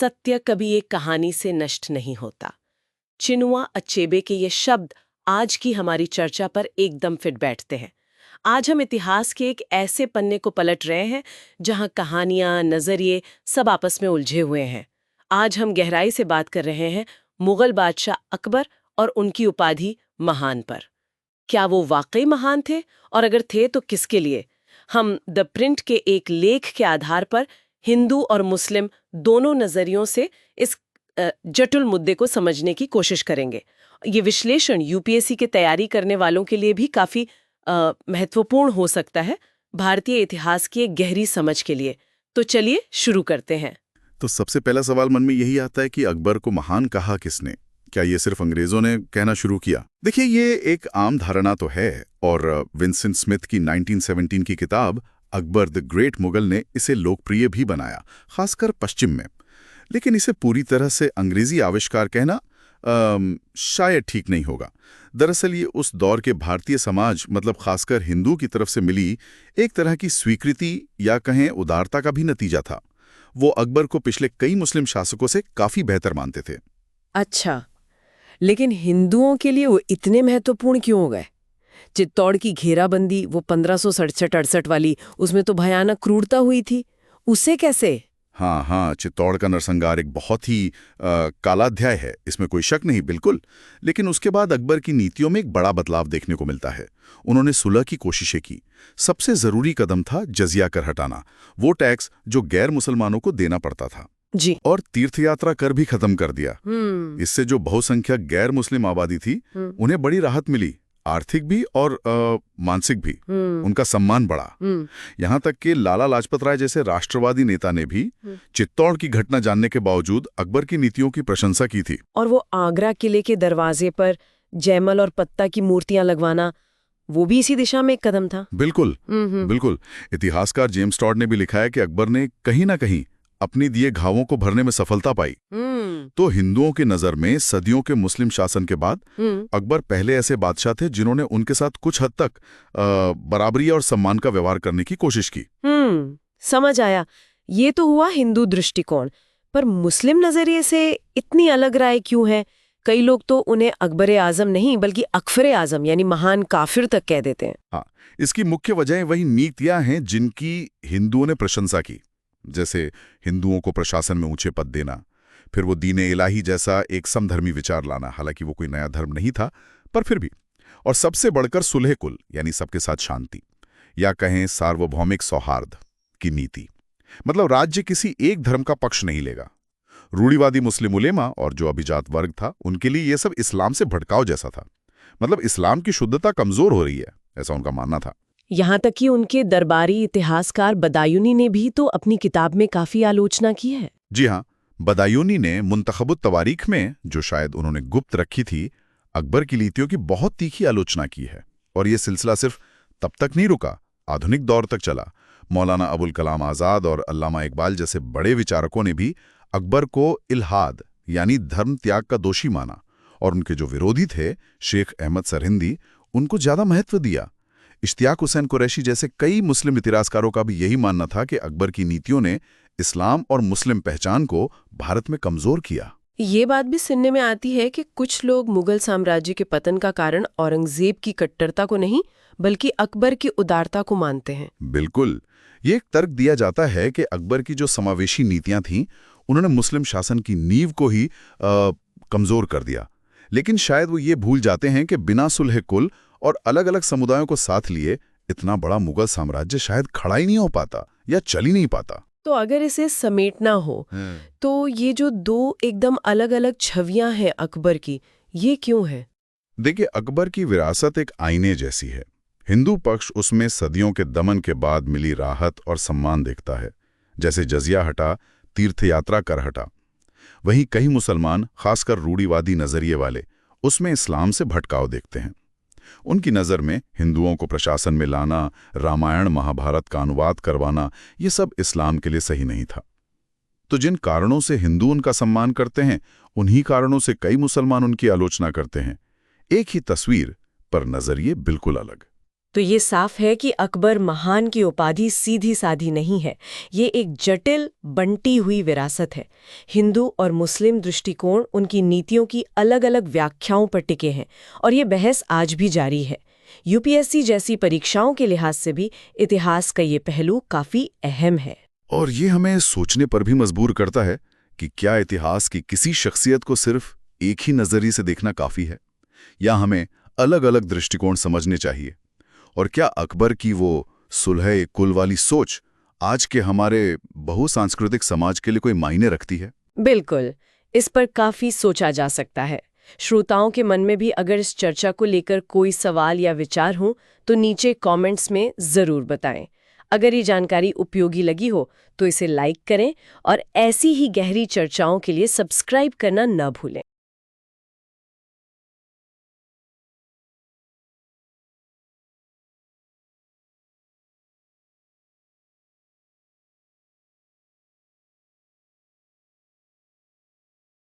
सत्य कभी एक कहानी से नष्ट नहीं होता। चिनुआ अचेबे के ये शब्द आज की हमारी चर्चा पर एकदम फिट बैठते हैं। आज हम इतिहास के एक ऐसे पन्ने को पलट रहे हैं जहां कहानियां, नजरिए सब आपस में उलझे हुए हैं। आज हम गहराई से बात कर रहे हैं मुगल बादशाह अकबर और उनकी उपाधि महान पर। क्या वो वाकई महान थे, और अगर थे तो किसके लिए? हम द प्रिंट के एक लेख के आधार पर हिंदू और मुस्लिम दोनों नजरियों से इस जटिल मुद्दे को समझने की कोशिश करेंगे। ये विश्लेषण यूपीएससी की तैयारी करने वालों के लिए भी काफी महत्वपूर्ण हो सकता है, भारतीय इतिहास की एक गहरी समझ के लिए। तो चलिए शुरू करते हैं। तो सबसे पहला सवाल मन में यही आता है कि अकबर को महान कहा किसने? क्या ये सिर्फ अंग्रेजों ने कहना शुरू किया? देखिए, ये एक आम धारणा तो है, और विंसेंट स्मिथ की 1917 की किताब अकबर द ग्रेट मुगल ने इसे लोकप्रिय भी बनाया, खासकर पश्चिम में। लेकिन इसे पूरी तरह से अंग्रेजी आविष्कार कहना शायद ठीक नहीं होगा। दरअसल ये उस दौर के भारतीय समाज, मतलब खासकर हिंदू की तरफ से मिली एक तरह की स्वीकृति या कहें उदारता का भी नतीजा था। वो अकबर को पिछले कई मुस्लिम शासकों से काफी बेहतर मानते थे। अच्छा, लेकिन हिंदुओं के लिए वो इतने महत्वपूर्ण क्यों हो गए? चित्तौड़ की घेराबंदी, वो 1567-68 वाली, उसमें तो भयानक क्रूरता हुई थी। उसे कैसे? हाँ, चित्तौड़ का नरसंहार एक बहुत ही काला अध्याय है, इसमें कोई शक नहीं, बिल्कुल। लेकिन उसके बाद अकबर की नीतियों में एक बड़ा बदलाव देखने को मिलता है। उन्होंने सुलह की कोशिशें की। सबसे जरूरी कदम था जजिया कर हटाना, वो टैक्स जो गैर मुसलमानों को देना पड़ता था जी। और तीर्थयात्रा कर भी खत्म कर दिया। इससे जो बहुसंख्यक गैर मुस्लिम आबादी थी, उन्हें बड़ी राहत मिली, आर्थिक भी और मानसिक भी। उनका सम्मान बढ़ा। यहाँ तक कि लाला लाजपत राय जैसे राष्ट्रवादी नेता ने भी चित्तौड़ की घटना जानने के बावजूद अकबर की नीतियों की प्रशंसा की थी। और वो आगरा किले के दरवाजे पर जयमल और पत्ता की मूर्तियां लगवाना, वो भी इसी दिशा में एक कदम था। बिल्कुल बिल्कुल। इतिहासकार जेम्स टॉड ने भी लिखा है कि अकबर ने कहीं ना कहीं अपनी दिए घावों को भरने में सफलता पाई। तो हिंदुओं की नजर में सदियों के मुस्लिम शासन के बाद अकबर पहले ऐसे बादशाह थे जिन्होंने उनके साथ कुछ हद तक बराबरी और सम्मान का व्यवहार करने की कोशिश की। समझ आया। ये तो हुआ हिंदू दृष्टिकोण, पर मुस्लिम नजरिए से इतनी अलग राय क्यों है? कई लोग तो उन्हें अकबर आजम नहीं बल्कि अकफर आजम यानी महान काफिर तक कह देते हैं। हाँ, इसकी मुख्य वजह वही नीतियां हैं जिनकी हिंदुओं ने प्रशंसा की, जैसे हिंदुओं को प्रशासन में ऊंचे पद देना, फिर वो दीन इलाही जैसा एक समधर्मी विचार लाना, हालांकि वो कोई नया धर्म नहीं था पर फिर भी, और सबसे बढ़कर सुलह कुल यानी सबके साथ शांति या कहें सार्वभौमिक सौहार्द की नीति। मतलब राज्य किसी एक धर्म का पक्ष नहीं लेगा। रूढ़िवादी मुस्लिम उलेमा और जो अभिजात वर्ग था, उनके लिए यह सब इस्लाम से भटकाव जैसा था। मतलब इस्लाम की शुद्धता कमजोर हो रही है, ऐसा उनका मानना था। यहाँ तक कि उनके दरबारी इतिहासकार बदायूनी ने भी तो अपनी किताब में काफी आलोचना की है। जी हाँ, बदायूनी ने मुंतखबुत तवारीख में, जो शायद उन्होंने गुप्त रखी थी, अकबर की नीतियों की बहुत तीखी आलोचना की है। और यह सिलसिला सिर्फ तब तक नहीं रुका, आधुनिक दौर तक चला। मौलाना अबुल कलाम आजाद और अल्लामा इकबाल जैसे बड़े विचारकों ने भी अकबर को इल्हाद यानी धर्म त्याग का दोषी माना, और उनके जो विरोधी थे शेख अहमद सरहिंदी, उनको ज्यादा महत्व दिया। इश्तियाक हुसैन कुरैशी जैसे कई मुस्लिम इतिहासकारों का भी यही मानना था कि अकबर की नीतियों ने इस्लाम और मुस्लिम पहचान को भारत में कमजोर किया। ये बात भी सुनने में आती है कि कुछ लोग मुगल साम्राज्य के पतन का कारण औरंगजेब की कट्टरता को नहीं बल्कि अकबर की उदारता को मानते हैं। बिल्कुल, ये एक तर्क दिया जाता है कि अकबर की जो समावेशी नीतियां थीं, उन्होंने मुस्लिम शासन की नींव को ही कमजोर कर दिया। लेकिन शायद वो ये भूल जाते हैं कि बिना सुलह कुल और अलग अलग समुदायों को साथ लिए इतना बड़ा मुगल साम्राज्य शायद खड़ा ही नहीं हो पाता या चल ही नहीं पाता। तो अगर इसे समेटना हो तो ये जो दो एकदम अलग अलग छवियां हैं अकबर की, ये क्यों है? देखिए, अकबर की विरासत एक आईने जैसी है। हिंदू पक्ष उसमें सदियों के दमन के बाद मिली राहत और सम्मान देखता है, जैसे जजिया हटा, तीर्थयात्रा कर हटा। वहीं कई मुसलमान, खासकर रूढ़िवादी नजरिए वाले, उसमें इस्लाम से भटकाव देखते हैं। उनकी नज़र में हिंदुओं को प्रशासन में लाना, रामायण महाभारत का अनुवाद करवाना, ये सब इस्लाम के लिए सही नहीं था। तो जिन कारणों से हिंदू उनका सम्मान करते हैं, उन्हीं कारणों से कई मुसलमान उनकी आलोचना करते हैं। एक ही तस्वीर पर नजरिए बिल्कुल अलग। तो ये साफ है कि अकबर महान की उपाधि सीधी साधी नहीं है। ये एक जटिल बंटी हुई विरासत है। हिंदू और मुस्लिम दृष्टिकोण, उनकी नीतियों की अलग-अलग व्याख्याओं पर टिके हैं और ये बहस आज भी जारी है। यूपीएससी जैसी परीक्षाओं के लिहाज से भी इतिहास का ये पहलू काफी अहम है। और ये हमें सोचने पर भी मजबूर करता है कि क्या इतिहास की किसी शख्सियत को सिर्फ एक ही नजरिए से देखना काफी है, या हमें अलग-अलग दृष्टिकोण समझने चाहिए। और क्या अकबर की वो सुलह-ए-कुल वाली सोच आज के हमारे बहुसांस्कृतिक समाज के लिए कोई मायने रखती है? बिल्कुल, इस पर काफी सोचा जा सकता है। श्रोताओं के मन में भी अगर इस चर्चा को लेकर कोई सवाल या विचार हो तो नीचे कमेंट्स में जरूर बताएं। अगर ये जानकारी उपयोगी लगी हो तो इसे लाइक करें और ऐसी ही गहरी चर्चाओं के लिए सब्सक्राइब करना न भूलें।